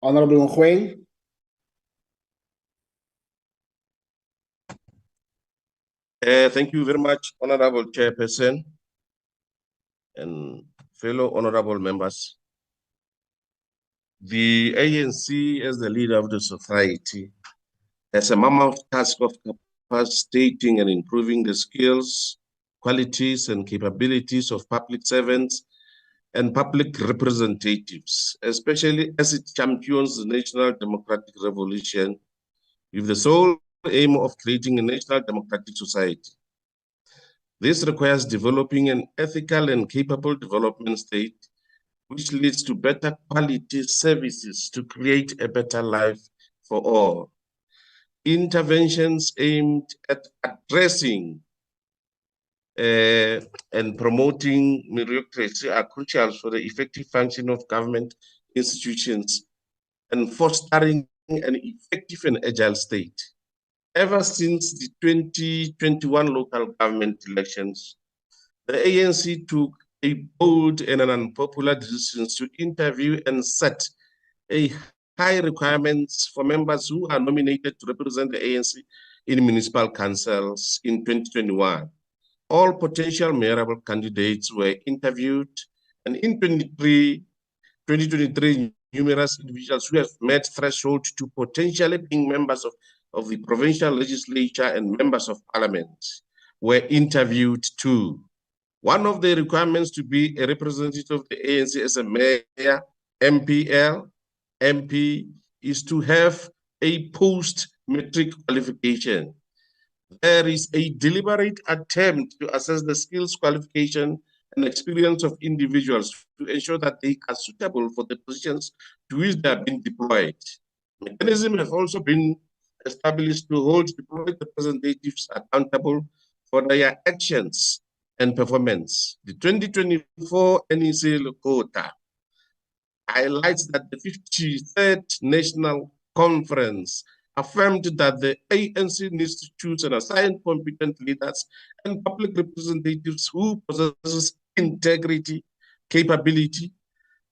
Honorable Ngweng. Thank you very much, Honorable Chairperson and fellow honorable members. The ANC, as the leader of the society, has a mammoth task of capacitating and improving the skills, qualities, and capabilities of public servants and public representatives, especially as it champions the national democratic revolution with the sole aim of creating a national democratic society. This requires developing an ethical and capable development state, which leads to better quality services to create a better life for all. Interventions aimed at addressing and promoting meritocracy are crucial for the effective function of government institutions and fostering an effective and agile state. Ever since the 2021 local government elections, the ANC took a bold and an unpopular decision to interview and set a high requirements for members who are nominated to represent the ANC in municipal councils in 2021. All potential mayorable candidates were interviewed, and in 2023, numerous individuals who have met threshold to potentially being members of the provincial legislature and members of parliament were interviewed too. One of the requirements to be a representative of the ANC as a mayor, MPL, MP, is to have a post-matric qualification. There is a deliberate attempt to assess the skills, qualification, and experience of individuals to ensure that they are suitable for the positions to which they are being deployed. Mechanisms have also been established to hold deployed representatives accountable for their actions and performance. The 2024 NEC quota highlights that the 53rd National Conference affirmed that the ANC needs to choose and assign competent leaders and public representatives who possess integrity, capability,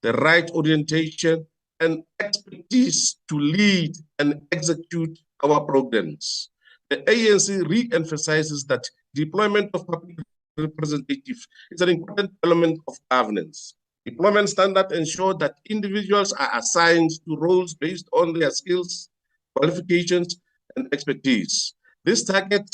the right orientation, and expertise to lead and execute our programs. The ANC re-emphasizes that deployment of public representatives is an important element of governance. Deployment standards ensure that individuals are assigned to roles based on their skills, qualifications, and expertise. This target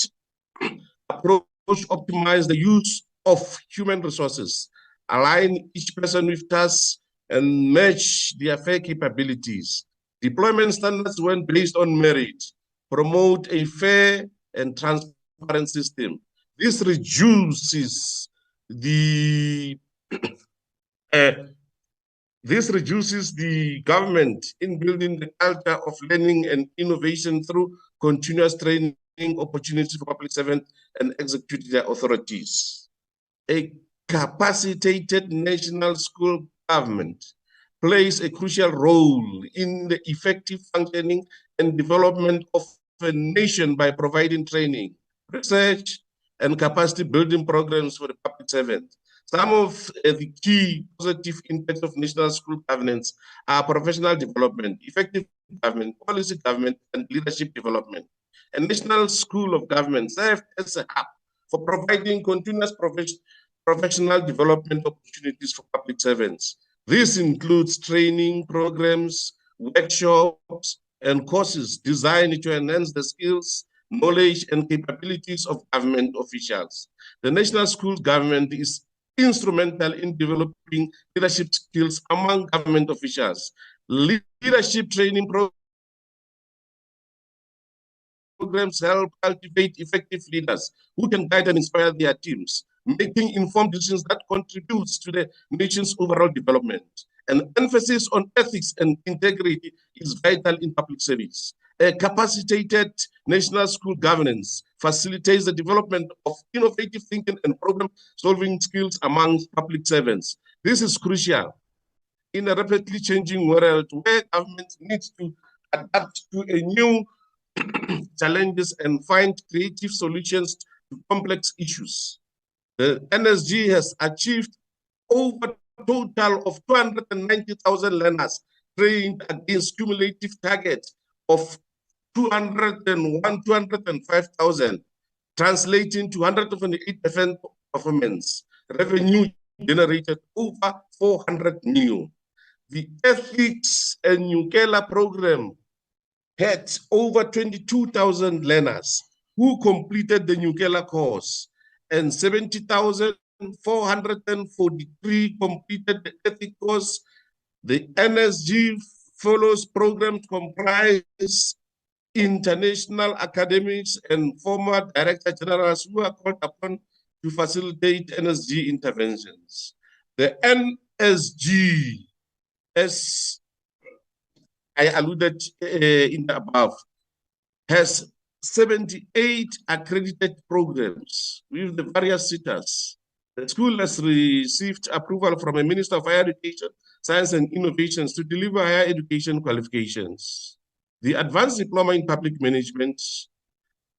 approach optimizes the use of human resources, align each person with tasks, and match their fair capabilities. Deployment standards, when based on merit, promote a fair and transparent system. This reduces the government in building the culture of learning and innovation through continuous training opportunities for public servants and execute their authorities. A capacitated national school government plays a crucial role in the effective functioning and development of a nation by providing training, research, and capacity building programs for the public servants. Some of the key positive impacts of national school governance are professional development, effective government, policy government, and leadership development. A national school of government serves as a hub for providing continuous professional development opportunities for public servants. This includes training programs, workshops, and courses designed to enhance the skills, knowledge, and capabilities of government officials. The national school government is instrumental in developing leadership skills among government officials. Leadership training programs help cultivate effective leaders who can guide and inspire their teams, making informed decisions that contributes to the nation's overall development. An emphasis on ethics and integrity is vital in public service. A capacitated national school governance facilitates the development of innovative thinking and problem-solving skills among public servants. This is crucial in a rapidly changing world where government needs to adapt to a new challenges and find creative solutions to complex issues. The NSG has achieved over a total of 290,000 learners trained against cumulative target of 205,000, translating to 128% performance. Revenue generated over 400 million. The ethics and Nukela program had over 22,000 learners who completed the Nukela course, and 70,443 completed the ethics course. The NSG Fellows program comprise international academics and former director generals who are called upon to facilitate NSG interventions. The NSG, as I alluded in the above, has 78 accredited programs with the various sitters. The school has received approval from a Minister of Higher Education, Science and Innovations to deliver higher education qualifications. The Advanced Diploma in Public Management,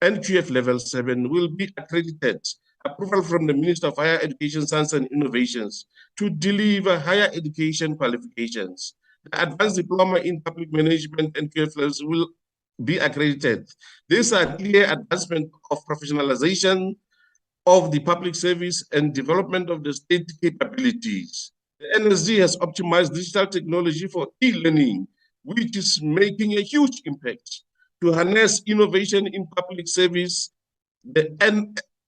NQF Level 7, will be accredited, approval from the Minister of Higher Education, Science and Innovations to deliver higher education qualifications. The Advanced Diploma in Public Management, NQF levels will be accredited. These are clear advancement of professionalization of the public service and development of the state capabilities. The NSG has optimized digital technology for e-learning, which is making a huge impact. To harness innovation in public service, the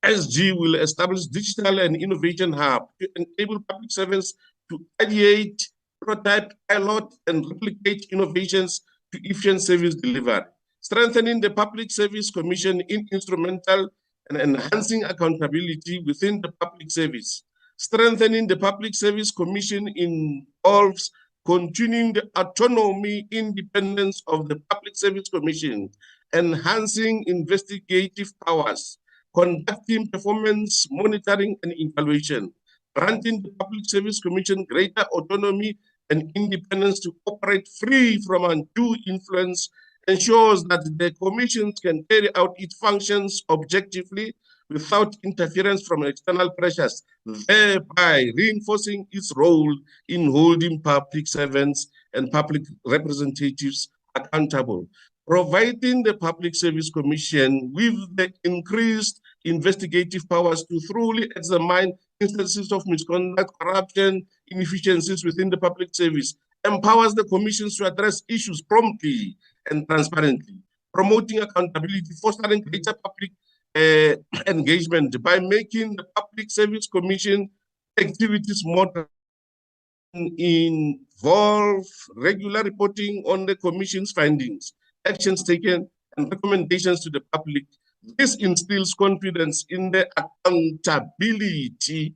NSG will establish digital and innovation hub to enable public servants to ideate, prototype, pilot, and replicate innovations to efficient service delivery. Strengthening the Public Service Commission in instrumental and enhancing accountability within the public service. Strengthening the Public Service Commission involves continuing the autonomy, independence of the Public Service Commission, enhancing investigative powers, conducting performance monitoring and evaluation, granting the Public Service Commission greater autonomy and independence to operate free from undue influence, ensures that the Commission can carry out its functions objectively without interference from external pressures, thereby reinforcing its role in holding public servants and public representatives accountable. Providing the Public Service Commission with the increased investigative powers to thoroughly examine instances of misconduct, corruption, inefficiencies within the public service, empowers the commissions to address issues promptly and transparently, promoting accountability, fostering greater public engagement by making the Public Service Commission activities more involve regular reporting on the Commission's findings, actions taken, and recommendations to the public. This instills confidence in the accountability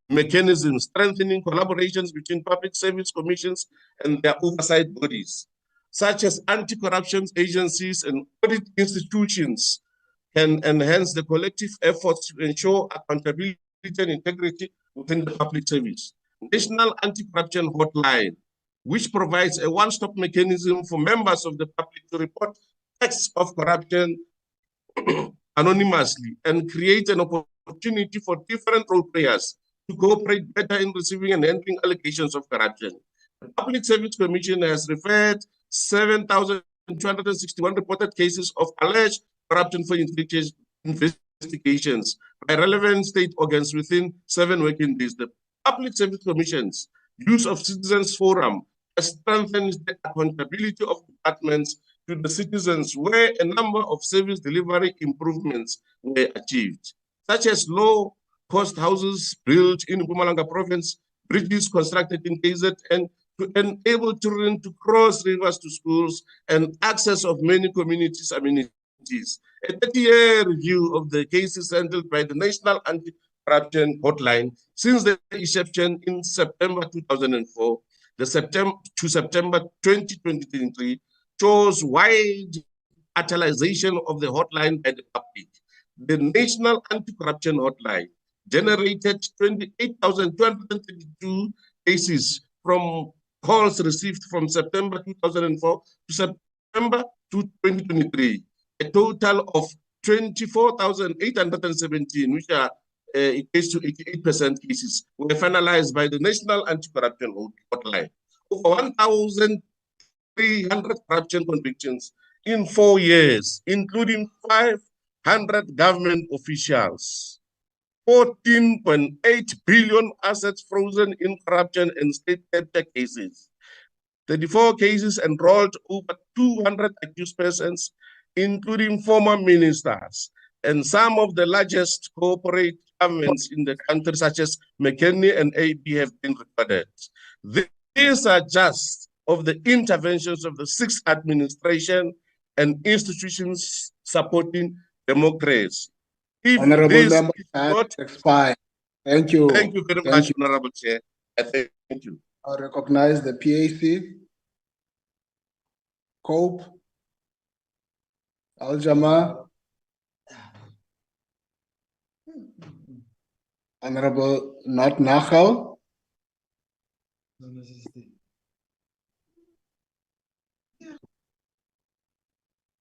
mechanism, strengthening collaborations between public service commissions and their oversight bodies, such as anti-corruption agencies and audit institutions, can enhance the collective efforts to ensure accountability and integrity within the public service. National Anti-Corruption Hotline, which provides a one-stop mechanism for members of the public to report acts of corruption anonymously and create an opportunity for different role players to cooperate better in receiving and handling allegations of corruption. The Public Service Commission has referred 7,261 reported cases of alleged corruption for investigations by relevant state organs within 7 working days. The Public Service Commission's use of Citizens Forum strengthens the accountability of departments to the citizens where a number of service delivery improvements were achieved, such as low-cost houses built in Mpumalanga province, bridges constructed in KZN to enable children to cross rivers to schools, and access of many communities' amenities. A 30-year review of the cases handled by the National Anti-Corruption Hotline since the inception in September 2004 to September 2023 shows wide utilization of the hotline by the public. The National Anti-Corruption Hotline generated 28,232 cases from calls received from September 2004 to September 2023, a total of 24,817, which are equates to 88% cases, were finalized by the National Anti-Corruption Hotline. Over 1,000 300 corruption convictions in 4 years, including 500 government officials, 14.8 billion assets frozen in corruption and state capture cases. 34 cases enrolled over 200 accused persons, including former ministers, and some of the largest corporate governments in the country, such as McKinsey and AB, have been recorded. These are just of the interventions of the sixth administration and institutions supporting democracy. If Honorable this member, is not expired. Thank you. Thank you very much, Honorable Chair. Thank you. I recognize the PAC. Cope. Al-Jama. Honorable Not Nachal.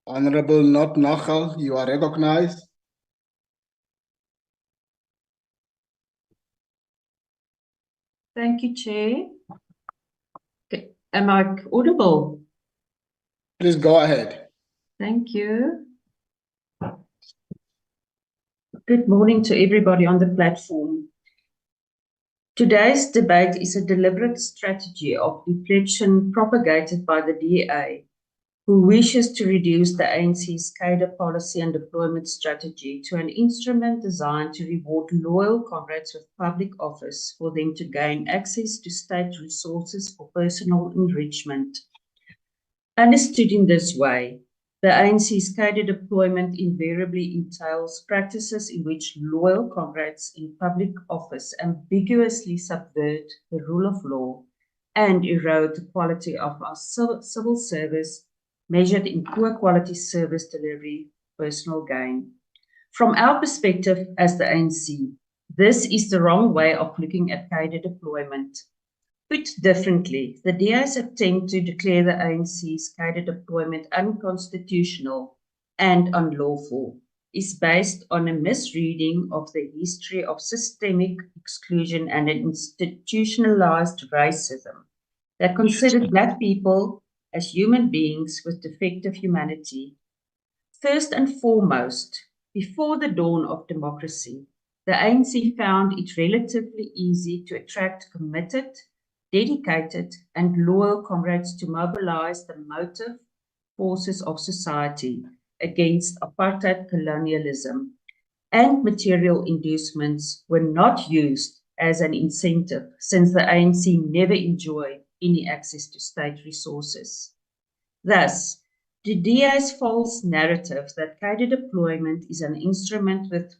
Honorable Not Nachal, you are recognized. Thank you, Chair. Okay. Am I audible? Please go ahead. Thank you. Good morning to everybody on the platform. Today's debate is a deliberate strategy of deflection propagated by the DA, who wishes to reduce the ANC's cadre policy and deployment strategy to an instrument designed to reward loyal comrades with public office for them to gain access to state resources for personal enrichment. Understood in this way, the ANC's cadre deployment invariably entails practices in which loyal comrades in public office ambiguously subvert the rule of law and erode the quality of our civil service measured in poor quality service delivery, personal gain. From our perspective as the ANC, this is the wrong way of looking at cadre deployment. Put differently, the DA's attempt to declare the ANC's cadre deployment unconstitutional and unlawful is based on a misreading of the history of systemic exclusion and an institutionalized racism that considered Black people as human beings with defective humanity. First and foremost, before the dawn of democracy, the ANC found it relatively easy to attract committed, dedicated, and loyal comrades to mobilize the motive forces of society against apartheid colonialism, and material inducements were not used as an incentive since the ANC never enjoyed any access to state resources. Thus, the DA's false narrative that cadre deployment is an instrument with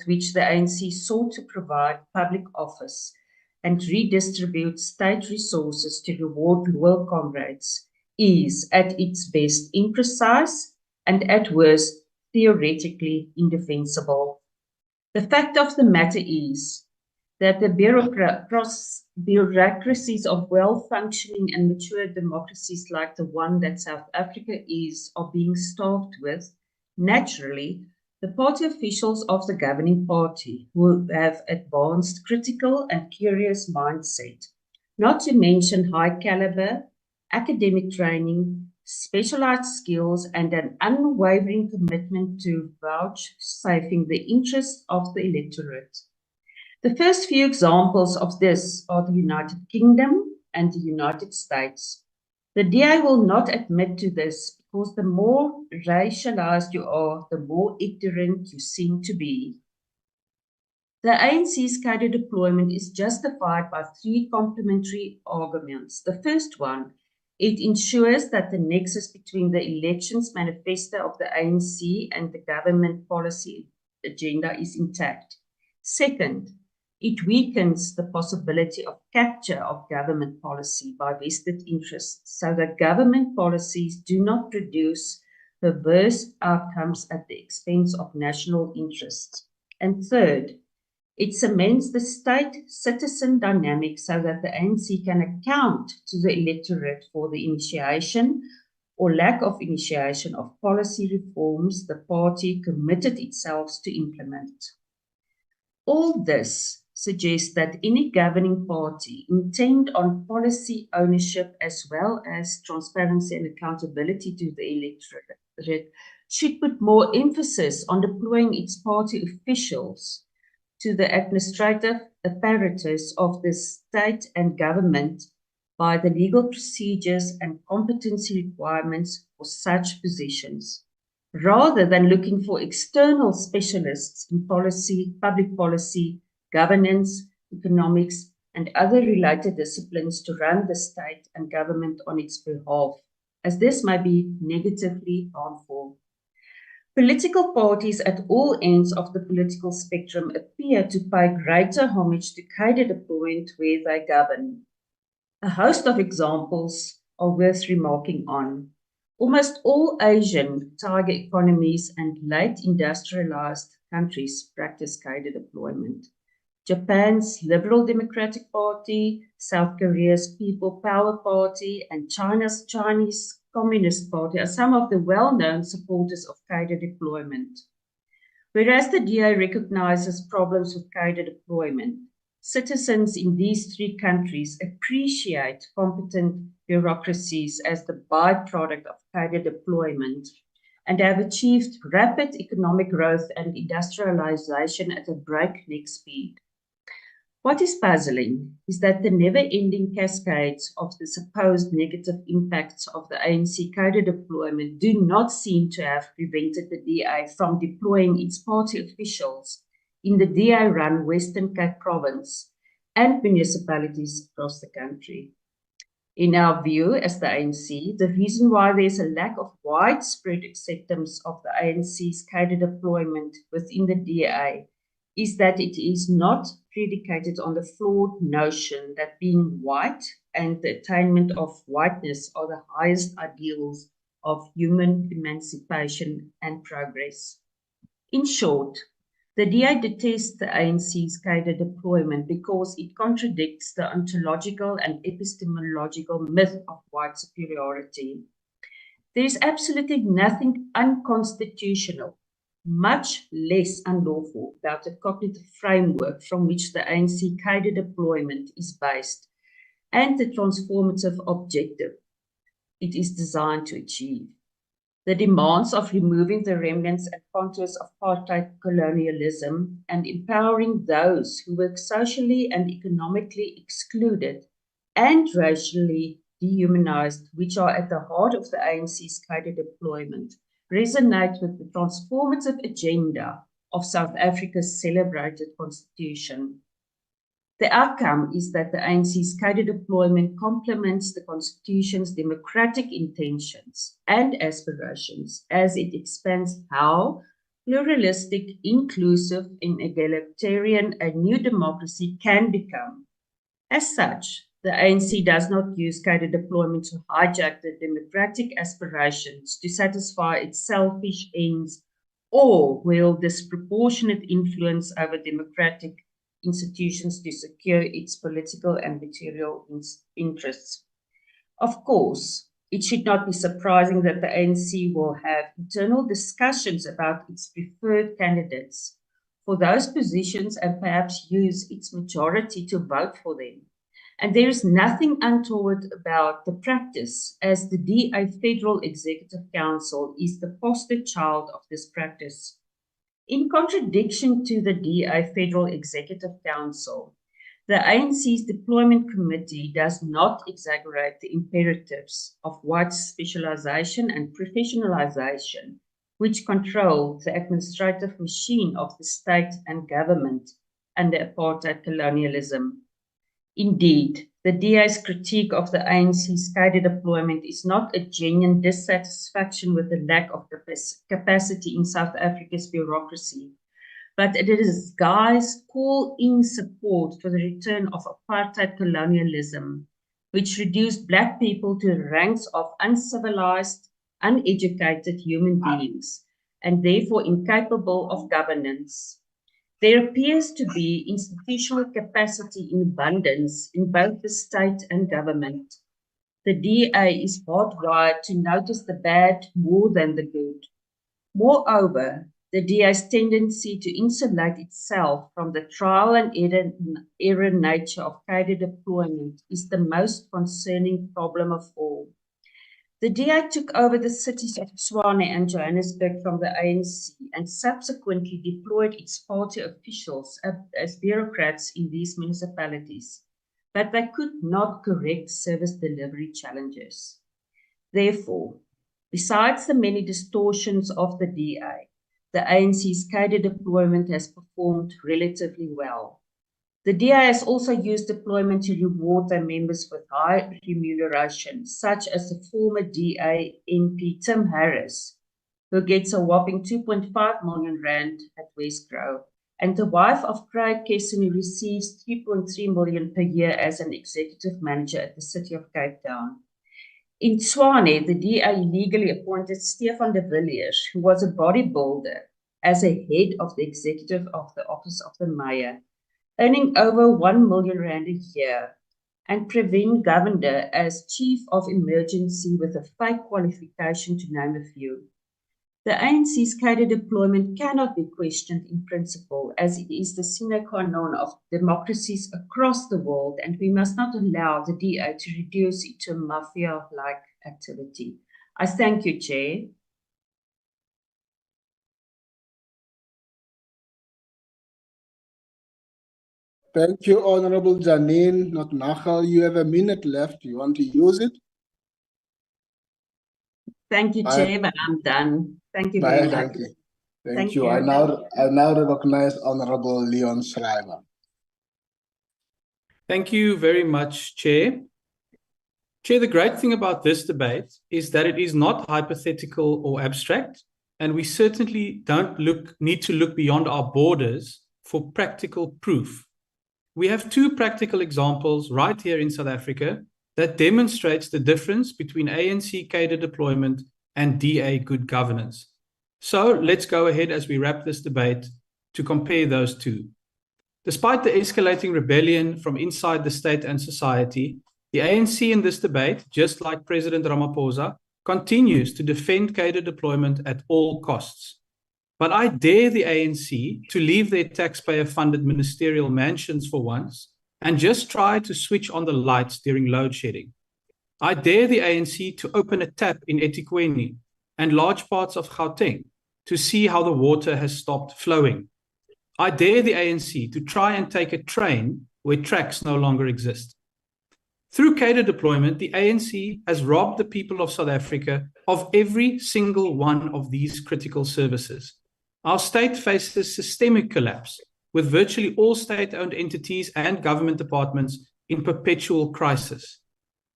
which the ANC sought to provide public office and redistribute state resources to reward loyal comrades is at its best imprecise and at worst theoretically indefensible. The fact of the matter is that the bureaucracies of well-functioning and mature democracies like the one that South Africa is are being starved with, naturally, the party officials of the governing party will have advanced critical and curious mindset, not to mention high caliber, academic training, specialized skills, and an unwavering commitment to vouchsafing the interests of the electorate. The first few examples of this are the United Kingdom and the United States. The DA will not admit to this because the more racialized you are, the more ignorant you seem to be. The ANC's cadre deployment is justified by three complementary arguments. The first one, it ensures that the nexus between the elections manifesto of the ANC and the government policy agenda is intact. Second, it weakens the possibility of capture of government policy by vested interests so that government policies do not produce perverse outcomes at the expense of national interests. And third, it cements the state-citizen dynamic so that the ANC can account to the electorate for the initiation or lack of initiation of policy reforms the party committed itself to implement. All this suggests that any governing party intent on policy ownership as well as transparency and accountability to the electorate should put more emphasis on deploying its party officials to the administrative apparatus of the state and government by the legal procedures and competency requirements for such positions, rather than looking for external specialists in policy, public policy, governance, economics, and other related disciplines to run the state and government on its behalf, as this may be negatively harmful. Political parties at all ends of the political spectrum appear to pay greater homage to cadre deployment where they govern. A host of examples are worth remarking on. Almost all Asian tiger economies and late industrialized countries practice cadre deployment. Japan's Liberal Democratic Party, South Korea's People Power Party, and China's Chinese Communist Party are some of the well-known supporters of cadre deployment. Whereas the DA recognizes problems with cadre deployment, citizens in these three countries appreciate competent bureaucracies as the byproduct of cadre deployment and have achieved rapid economic growth and industrialization at a breakneck speed. What is puzzling is that the never-ending cascades of the supposed negative impacts of the ANC cadre deployment do not seem to have prevented the DA from deploying its party officials in the DA-run Western Cape Province and municipalities across the country. In our view, as the ANC, the reason why there is a lack of widespread acceptance of the ANC's cadre deployment within the DA is that it is not predicated on the flawed notion that being white and the attainment of whiteness are the highest ideals of human emancipation and progress. In short, the DA detests the ANC's cadre deployment because it contradicts the ontological and epistemological myth of white superiority. There is absolutely nothing unconstitutional, much less unlawful, about the cognitive framework from which the ANC cadre deployment is based and the transformative objective it is designed to achieve. The demands of removing the remnants and contours of apartheid colonialism and empowering those who were socially and economically excluded and racially dehumanized, which are at the heart of the ANC's cadre deployment, resonate with the transformative agenda of South Africa's celebrated constitution. The outcome is that the ANC's cadre deployment complements the Constitution's democratic intentions and aspirations as it expands how pluralistic, inclusive, and egalitarian a new democracy can become. As such, the ANC does not use cadre deployment to hijack the democratic aspirations to satisfy its selfish ends or wield disproportionate influence over democratic institutions to secure its political and material interests. Of course, it should not be surprising that the ANC will have internal discussions about its preferred candidates for those positions and perhaps use its majority to vote for them. And there is nothing untoward about the practice, as the DA Federal Executive Council is the poster child of this practice. In contradiction to the DA Federal Executive Council, the ANC's Deployment Committee does not exaggerate the imperatives of white specialization and professionalization, which control the administrative machine of the state and government under apartheid colonialism. Indeed, the DA's critique of the ANC's cadre deployment is not a genuine dissatisfaction with the lack of capacity in South Africa's bureaucracy, but it is a disguised call in support for the return of apartheid colonialism, which reduced Black people to the ranks of uncivilized, uneducated human beings, and therefore incapable of governance. There appears to be institutional capacity in abundance in both the state and government. The DA is hardwired to notice the bad more than the good. Moreover, the DA's tendency to insulate itself from the trial and error nature of cadre deployment is the most concerning problem of all. The DA took over the cities of Tshwane and Johannesburg from the ANC and subsequently deployed its party officials as bureaucrats in these municipalities, but they could not correct service delivery challenges. Therefore, besides the many distortions of the DA, the ANC's cadre deployment has performed relatively well. The DA has also used deployment to reward their members with high remuneration, such as the former DA MP Tim Harris, who gets a whopping 2.5 million rand at West Grove, and the wife of Craig Kesson, who receives 3.3 million per year as an executive manager at the City of Cape Town. In Tshwane, the DA illegally appointed Stefan de Villiers, who was a bodybuilder, as a head of the executive of the Office of the Mayor, earning over 1 million rand a year, and Praveen Govender as Chief of Emergency with a fake qualification, to name a few. The ANC's cadre deployment cannot be questioned in principle, as it is the sine qua non of democracies across the world, and we must not allow the DA to reduce it to a mafia-like activity. I thank you, Chair. Thank you, Honorable Janine Notnagel. You have a minute left. You want to use it? Thank you, Chair, but I'm done. Thank you very much. Thank you. Thank you. I now recognize Honorable Leon Schreiber. Thank you very much, Chair. Chair, the great thing about this debate is that it is not hypothetical or abstract, and we certainly don't need to look beyond our borders for practical proof. We have two practical examples right here in South Africa that demonstrates the difference between ANC cadre deployment and DA good governance. So let's go ahead as we wrap this debate to compare those two. Despite the escalating rebellion from inside the state and society, the ANC in this debate, just like President Ramaphosa, continues to defend cadre deployment at all costs. But I dare the ANC to leave their taxpayer-funded ministerial mansions for once and just try to switch on the lights during load shedding. I dare the ANC to open a tap in eThekwini and large parts of Gauteng to see how the water has stopped flowing. I dare the ANC to try and take a train where tracks no longer exist. Through cadre deployment, the ANC has robbed the people of South Africa of every single one of these critical services. Our state faces systemic collapse, with virtually all state-owned entities and government departments in perpetual crisis.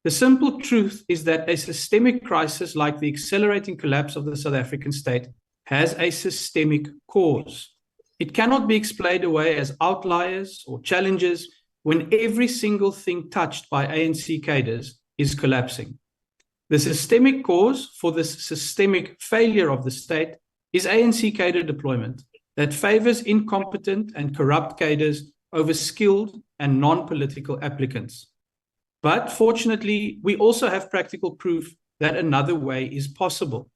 The simple truth is that a systemic crisis like the accelerating collapse of the South African state has a systemic cause. It cannot be explained away as outliers or challenges when every single thing touched by ANC cadres is collapsing. The systemic cause for this systemic failure of the state is ANC cadre deployment that favors incompetent and corrupt cadres over skilled and non-political applicants. But fortunately, we also have practical proof that another way is possible.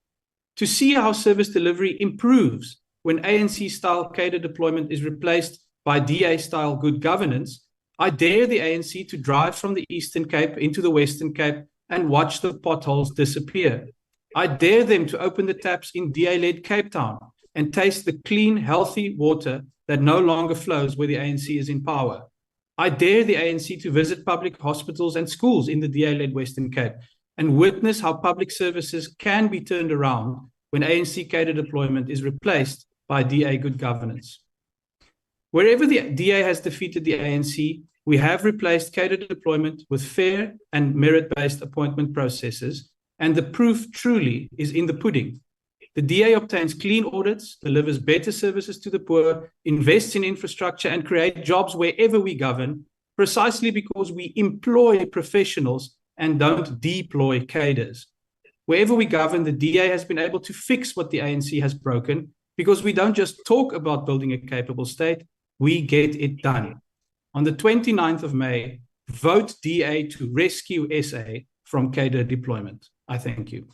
To see how service delivery improves when ANC-style cadre deployment is replaced by DA-style good governance, I dare the ANC to drive from the Eastern Cape into the Western Cape and watch the potholes disappear. I dare them to open the taps in DA-led Cape Town and taste the clean, healthy water that no longer flows where the ANC is in power. I dare the ANC to visit public hospitals and schools in the DA-led Western Cape and witness how public services can be turned around when ANC cadre deployment is replaced by DA good governance. Wherever the DA has defeated the ANC, we have replaced cadre deployment with fair and merit-based appointment processes, and the proof truly is in the pudding. The DA obtains clean audits, delivers better services to the poor, invests in infrastructure, and creates jobs wherever we govern, precisely because we employ professionals and don't deploy cadres. Wherever we govern, the DA has been able to fix what the ANC has broken, because we don't just talk about building a capable state, we get it done. On the 29th of May, vote DA to rescue SA from cadre deployment. I thank you.